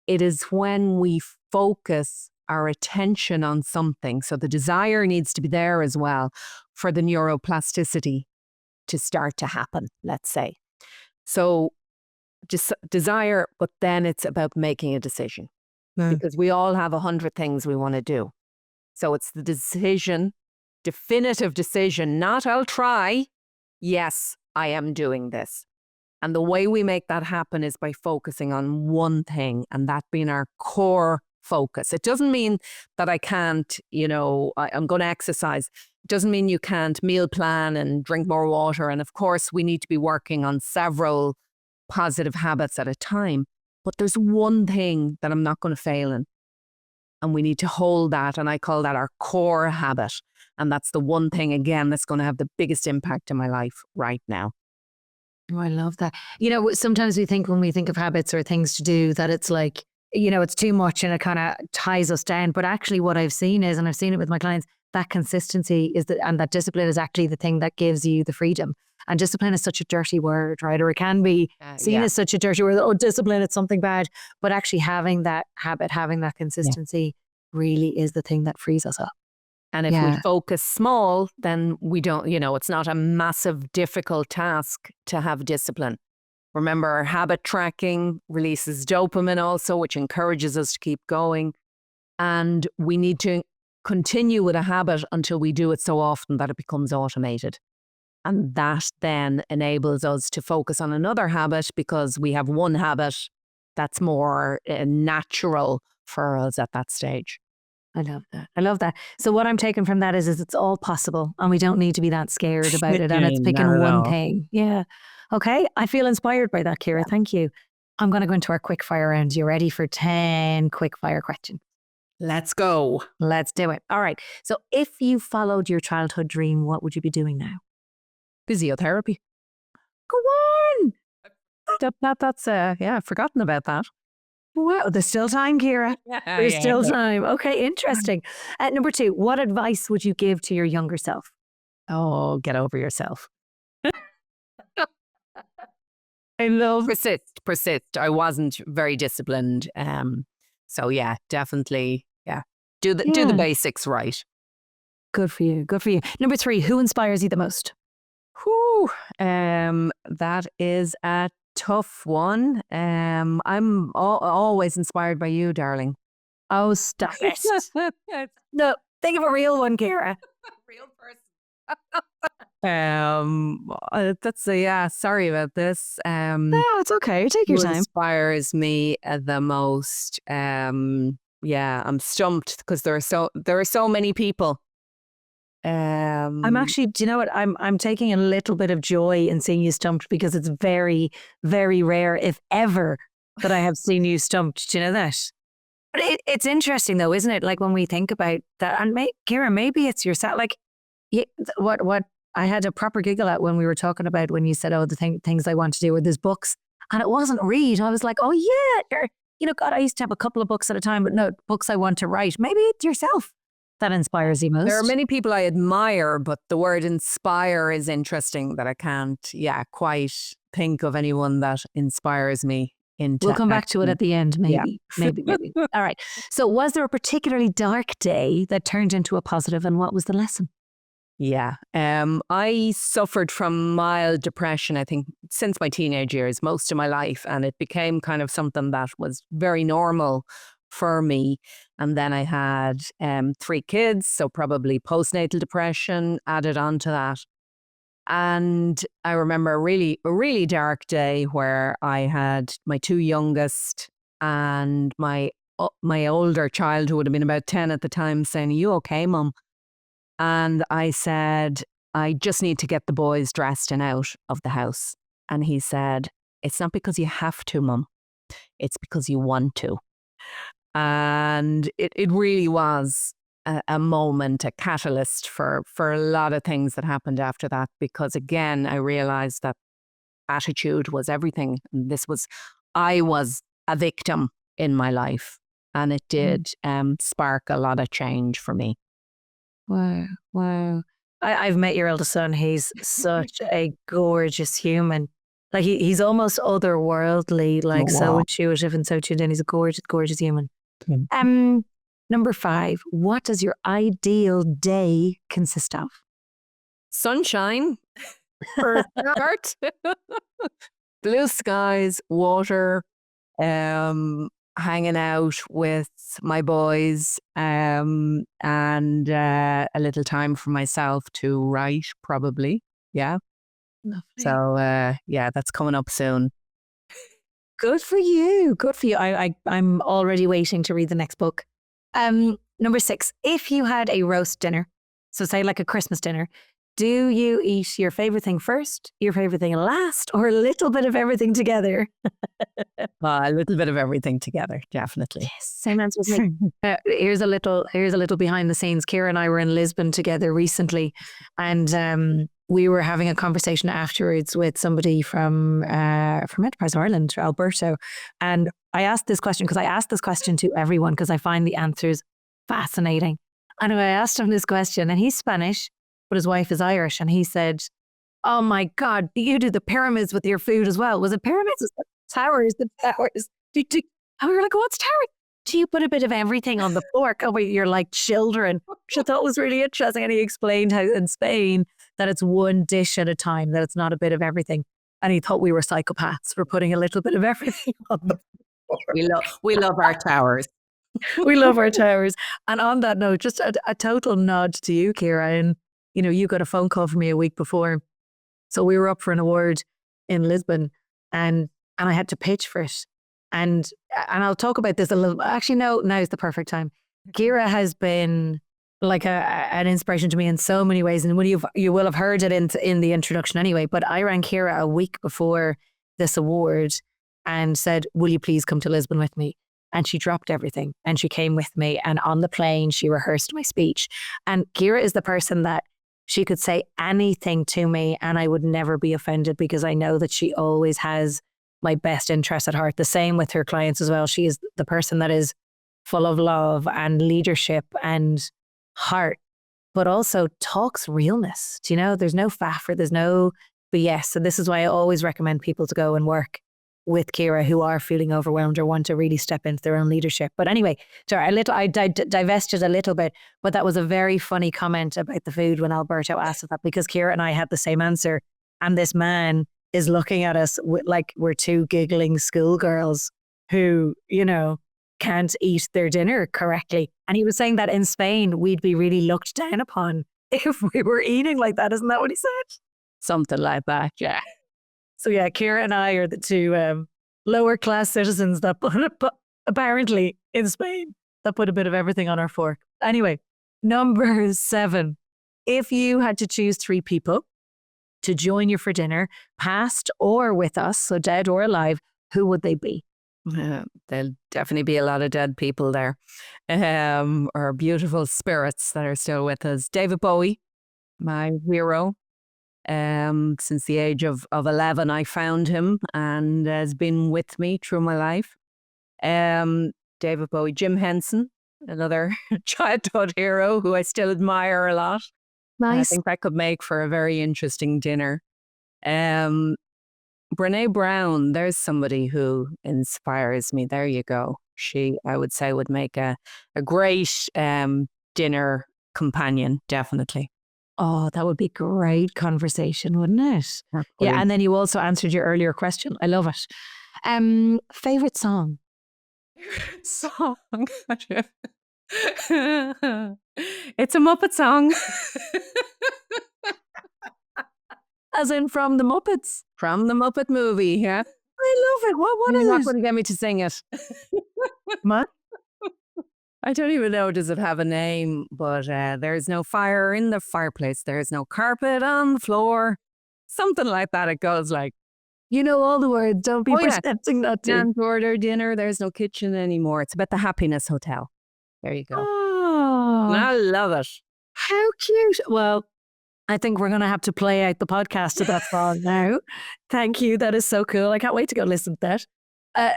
[SPEAKER 2] it is when we focus our attention on something. So the desire needs to be there as well for the neuroplasticity to start to happen, let's say. So just desire, but then it's about making a decision, because we all have 100 things we want to do. So it's the decision, definitive decision, not I'll try. Yes, I am doing this. And the way we make that happen is by focusing on one thing, and that being our core focus. It doesn't mean that I can't, I'm going to exercise. It doesn't mean you can't meal plan and drink more water. And of course, we need to be working on several positive habits at a time. But there's one thing that I'm not going to fail in. And we need to hold that. And I call that our core habit. And that's the one thing, again, that's going to have the biggest impact in my life right now.
[SPEAKER 1] Oh, I love that. Sometimes we think, when we think of habits or things to do, that it's like, it's too much and it kind of ties us down. But actually what I've seen is, and I've seen it with my clients, that consistency and that discipline is actually the thing that gives you the freedom. And discipline is such a dirty word, right? Or it can be seen as such a dirty word. Oh, discipline, it's something bad. But actually having that habit, having that consistency really is the thing that frees us up.
[SPEAKER 2] And if we focus small, then we don't, it's not a massive, difficult task to have discipline. Remember, our habit tracking releases dopamine also, which encourages us to keep going. And we need to continue with a habit until we do it so often that it becomes automated. And that then enables us to focus on another habit, because we have one habit that's more natural for us at that stage.
[SPEAKER 1] I love that. I love that. So what I'm taking from that is it's all possible, and we don't need to be that scared about it. And it's picking one thing. Yeah. Okay. I feel inspired by that, Ciara. Thank you. I'm going to go into our quick fire round. You ready for 10 quick fire questions?
[SPEAKER 2] Let's go.
[SPEAKER 1] Let's do it. All right. So if you followed your childhood dream, what would you be doing now?
[SPEAKER 2] Physiotherapy.
[SPEAKER 1] Go on.
[SPEAKER 2] That's I've forgotten about that.
[SPEAKER 1] Wow, there's still time, Ciara. There's still time. Okay, interesting. Number 2, what advice would you give to your younger self?
[SPEAKER 2] Oh, get over yourself. I love persist. I wasn't very disciplined. So yeah, definitely. Yeah. Do the basics right.
[SPEAKER 1] Good for you. Good for you. Number 3, who inspires you the most?
[SPEAKER 2] That is a tough one. I'm always inspired by you, darling.
[SPEAKER 1] Oh, stop it. No, think of a real one, Ciara.
[SPEAKER 2] Real person. Sorry about this.
[SPEAKER 1] No, it's okay. Take your time.
[SPEAKER 2] Inspires me the most. I'm stumped, because there are so many people.
[SPEAKER 1] I'm actually, do you know what? I'm taking a little bit of joy in seeing you stumped, because it's very, very rare, if ever, that I have seen you stumped. Do you know that? But it's interesting though, isn't it? Like when we think about that, and Ciara, maybe it's yourself. Like, what I had a proper giggle at when we were talking about, when you said, "Oh, the things I want to do," or there's books, and it wasn't read. I was like, "Oh yeah, God, I used to have a couple of books at a time, but no, books I want to write." Maybe it's yourself that inspires you most.
[SPEAKER 2] There are many people I admire, but the word inspire is interesting, that I can't, quite think of anyone that inspires me.
[SPEAKER 1] We'll come back to it at the end, maybe. Maybe. All right. So was there a particularly dark day that turned into a positive, and what was the lesson?
[SPEAKER 2] Yeah. I suffered from mild depression, I think, since my teenage years, most of my life. And it became kind of something that was very normal for me. And then I had 3 kids, so probably postnatal depression added on to that. And I remember a really dark day where I had my 2 youngest and my older child, who would have been about 10 at the time, saying, "Are you okay, Mum?" And I said, "I just need to get the boys dressed and out of the house." And he said, "It's not because you have to, Mum. It's because you want to." And it really was a moment, a catalyst for a lot of things that happened after that. Because again, I realized that attitude was everything. I was a victim in my life. And it did spark a lot of change for me.
[SPEAKER 1] Wow, wow. I've met your eldest son. He's such a gorgeous human. Like he's almost otherworldly, like so
[SPEAKER 2] Wow.
[SPEAKER 1] intuitive and so tuned in. He's a gorgeous, gorgeous human.
[SPEAKER 2] Mm.
[SPEAKER 1] Number 5, what does your ideal day consist of?
[SPEAKER 2] Sunshine, for a start. Blue skies, water, hanging out with my boys, and a little time for myself to write, probably. Yeah.
[SPEAKER 1] Lovely.
[SPEAKER 2] So, yeah, that's coming up soon.
[SPEAKER 1] Good for you. Good for you. I'm already waiting to read the next book. Number 6, if you had a roast dinner, so say like a Christmas dinner, do you eat your favorite thing first, your favorite thing last, or a little bit of everything together?
[SPEAKER 2] A little bit of everything together, definitely.
[SPEAKER 1] Yes, same answer as me. Here's a little behind the scenes. Ciara and I were in Lisbon together recently, and we were having a conversation afterwards with somebody from Enterprise Ireland, Alberto, and I asked this question because I asked this question to everyone because I find the answers fascinating. And I asked him this question, and he's Spanish, but his wife is Irish, and he said, "Oh my God, you do the pyramids with your food as well? Was it pyramids? Was it towers? The towers?" And we were like, "What's towers? Do you put a bit of everything on the fork?" Oh, you're like children, which I thought was really interesting. And he explained how in Spain that it's one dish at a time, that it's not a bit of everything. And he thought we were psychopaths for putting a little bit of everything on the fork.
[SPEAKER 2] We love our towers.
[SPEAKER 1] We love our towers. And on that note, just a total nod to you, Ciara. And, you got a phone call from me a week before. So we were up for an award in Lisbon and I had to pitch for it. And I'll talk about this a little. Actually, no, now is the perfect time. Ciara has been like an inspiration to me in so many ways. And you will have heard it in the introduction anyway. But I rang Ciara a week before this award and said, "Will you please come to Lisbon with me?" And she dropped everything and she came with me. And on the plane, she rehearsed my speech. And Ciara is the person that she could say anything to me and I would never be offended because I know that she always has my best interest at heart. The same with her clients as well. She is the person that is full of love and leadership and heart, but also talks realness. Do you know, there's no faff or there's no BS. So this is why I always recommend people to go and work with Ciara who are feeling overwhelmed or want to really step into their own leadership. But anyway, sorry, I divested a little bit, but that was a very funny comment about the food when Alberto asked that because Ciara and I had the same answer. And this man is looking at us like we're 2 giggling schoolgirls who, can't eat their dinner correctly. And he was saying that in Spain, we'd be really looked down upon if we were eating like that. Isn't that what he said?
[SPEAKER 2] Something like that, yeah.
[SPEAKER 1] So yeah, Ciara and I are the 2 lower class citizens that apparently in Spain, that put a bit of everything on our fork. Anyway, number 7, if you had to choose 3 people to join you for dinner, past or with us, so dead or alive, who would they be?
[SPEAKER 2] There'll definitely be a lot of dead people there, or beautiful spirits that are still with us. David Bowie, my hero. Since the age of 11, I found him and has been with me through my life. David Bowie, Jim Henson, another childhood hero who I still admire a lot.
[SPEAKER 1] Nice.
[SPEAKER 2] I think that could make for a very interesting dinner. Brene Brown, there's somebody who inspires me. There you go. She, I would say, would make a great dinner companion, definitely.
[SPEAKER 1] Oh, that would be great conversation, wouldn't it? Yeah, and then you also answered your earlier question. I love it. Favorite song?
[SPEAKER 2] Song. It's a Muppet song.
[SPEAKER 1] As in from the Muppets?
[SPEAKER 2] From the Muppet movie, yeah.
[SPEAKER 1] I love it. What
[SPEAKER 2] You're not
[SPEAKER 1] is
[SPEAKER 2] going to get me to sing it.
[SPEAKER 1] it?
[SPEAKER 2] I don't even know, does it have a name? But there's no fire in the fireplace. There's no carpet on the floor. Something like that. It goes like,
[SPEAKER 1] You know all the words. Don't be
[SPEAKER 2] Oh, yeah.
[SPEAKER 1] pretending not to.
[SPEAKER 2] can't order dinner. There's no kitchen anymore. It's about the Happiness Hotel. There you go.
[SPEAKER 1] Oh,
[SPEAKER 2] I love it.
[SPEAKER 1] how cute. Well, I think we're going to have to play out the podcast to that song now. Thank you. That is so cool. I can't wait to go listen to that.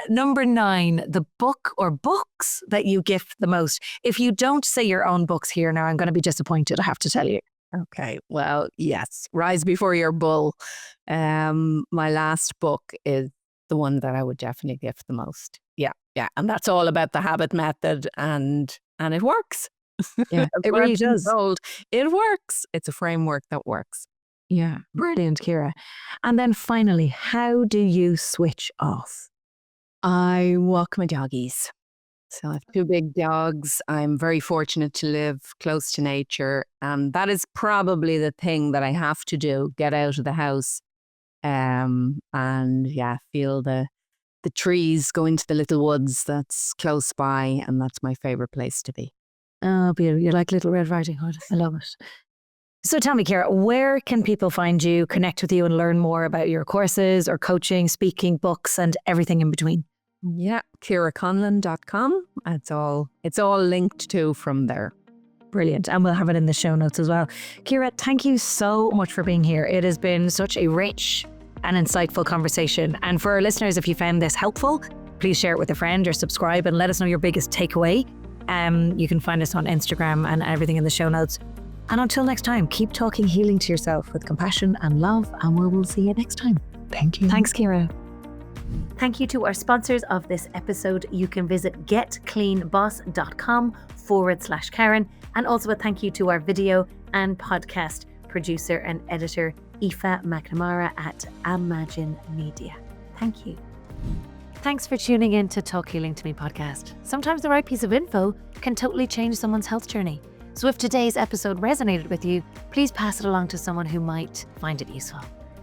[SPEAKER 1] Number 9, the book or books that you gift the most. If you don't say your own books here now, I'm going to be disappointed, I have to tell you.
[SPEAKER 2] Okay. Well, yes. Rise Before Your Bull. My last book is the one that I would definitely gift the most. Yeah. Yeah. And that's all about the habit method and it works.
[SPEAKER 1] Yeah,
[SPEAKER 2] That's
[SPEAKER 1] it
[SPEAKER 2] what I've
[SPEAKER 1] really
[SPEAKER 2] been
[SPEAKER 1] does.
[SPEAKER 2] told. It works. It's a framework that works.
[SPEAKER 1] Yeah, brilliant, Ciara. And then finally, how do you switch off?
[SPEAKER 2] I walk my doggies. So I have 2 big dogs. I'm very fortunate to live close to nature. And that is probably the thing that I have to do, get out of the house. And yeah, feel the trees, go into the little woods that's close by. And that's my favorite place to be.
[SPEAKER 1] Oh, beautiful. You're like Little Red Riding Hood. I love it. So tell me, Ciara, where can people find you, connect with you and learn more about your courses or coaching, speaking, books and everything in between?
[SPEAKER 2] Yeah, ciaraconlon.com. It's all linked to from there.
[SPEAKER 1] Brilliant. And we'll have it in the show notes as well. Ciara, thank you so much for being here. It has been such a rich and insightful conversation. And for our listeners, if you found this helpful, please share it with a friend or subscribe and let us know your biggest takeaway. You can find us on Instagram and everything in the show notes. And until next time, keep talking healing to yourself with compassion and love, and we will see you next time.
[SPEAKER 2] Thank you.
[SPEAKER 1] Thanks, Ciara. Thank you to our sponsors of this episode. You can visit getcleanboss.com/Karen. And also a thank you to our video and podcast producer and editor, Aoife McNamara at Imagine Media. Thank you. Thanks for tuning in to Talk Healing to Me podcast. Sometimes the right piece of info can totally change someone's health journey. So if today's episode resonated with you, please pass it along to someone who might find it useful.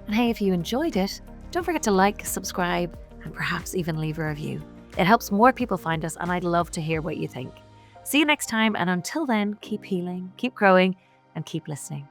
[SPEAKER 1] And hey, if you enjoyed it, don't forget to like, subscribe, and perhaps even leave a review. It helps more people find us, and I'd love to hear what you think. See you next time, and until then, keep healing, keep growing, and keep listening.